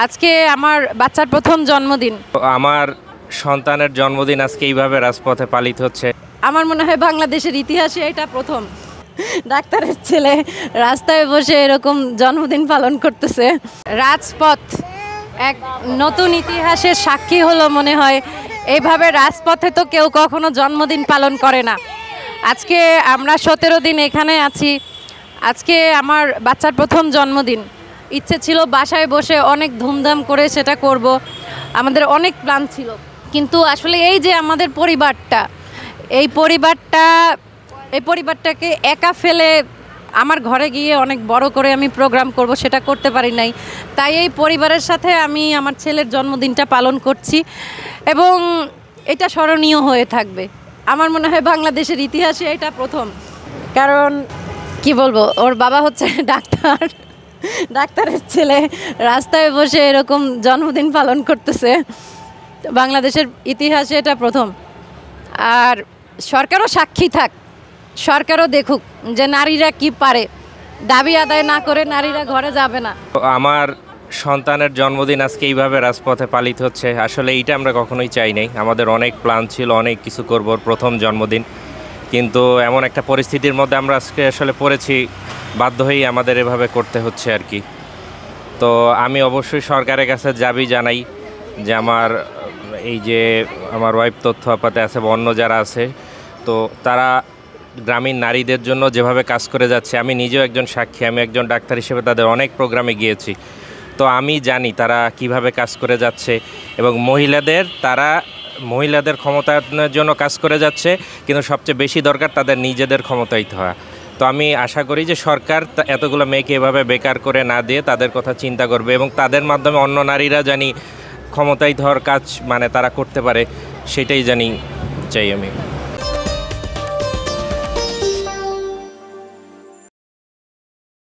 আজকে আমার বাচ্চার প্রথম জন্মদিন। আমার সন্তানের জন্মদিন আজকে এইভাবে রাজপথে পালিত হচ্ছে। আমার মনে হয় বাংলাদেশের ইতিহাসে এটা প্রথম ডাক্তারের ছেলে রাস্তায় বসে এরকম জন্মদিন পালন করতেছে। রাজপথ এক নতুন ইতিহাসের সাক্ষী হলো মনে হয়। এইভাবে রাজপথে তো কেউ কখনো জন্মদিন পালন করে না। আজকে আমরা 17 দিন এখানে আছি। আজকে আমার বাচ্চার প্রথম জন্মদিন। ইচ্ছে ছিল বাসায় বসে অনেক ধুমধাম করে সেটা করব, আমাদের অনেক প্ল্যান ছিল, কিন্তু আসলে এই যে আমাদের এই পরিবারটাকে একা ফেলে আমার ঘরে গিয়ে অনেক বড় করে আমি প্রোগ্রাম করব সেটা করতে পারি নাই। তাই এই পরিবারের সাথে আমি আমার ছেলের জন্মদিনটা পালন করছি এবং এটা স্মরণীয় হয়ে থাকবে। আমার মনে হয় বাংলাদেশের ইতিহাসে এটা প্রথম। কারণ কি বলবো, ওর বাবা হচ্ছে ডাক্তারের ছেলে রাস্তায় বসে এরকম জন্মদিন পালন করতেছে। বাংলাদেশের ইতিহাসে এটা প্রথম। আর সরকারও সাক্ষী থাক, সরকারও দেখুক যে নারীরা কি পারে। দাবি আদায় না করে নারীরা ঘরে যাবে না। আমার সন্তানের জন্মদিন আজকে এইভাবে রাজপথে পালিত হচ্ছে। আসলে এইটা আমরা কখনোই চাই নাই। আমাদের অনেক প্ল্যান ছিল, অনেক কিছু করব, প্রথম জন্মদিন, কিন্তু এমন একটা পরিস্থিতির মধ্যে আমরা আজকে আসলে পড়েছি, বাধ্য হয়েই আমাদের এভাবে করতে হচ্ছে আর কি। তো আমি অবশ্যই সরকারের কাছে দাবি জানাই যে এই যে আমার ওয়াইফ তথ্য আপাতে আছে বা অন্য যারা আছে, তো তারা গ্রামীণ নারীদের জন্য যেভাবে কাজ করে যাচ্ছে, আমি নিজেও একজন সাক্ষী। আমি একজন ডাক্তার হিসেবে তাদের অনেক প্রোগ্রামে গিয়েছি, তো আমি জানি তারা কিভাবে কাজ করে যাচ্ছে এবং মহিলাদের ক্ষমতায়নের জন্য কাজ করে যাচ্ছে, কিন্তু সবচেয়ে বেশি দরকার তাদের নিজেদের ক্ষমতায়িত হওয়া। তো আমি আশা করি যে সরকার এতগুলো মেয়েকে এভাবে বেকার করে না দিয়ে তাদের কথা চিন্তা করবে এবং তাদের মাধ্যমে অন্য নারীরা জানি ক্ষমতায়িত হওয়ার কাজ তারা করতে পারে, সেটাই চাই আমি।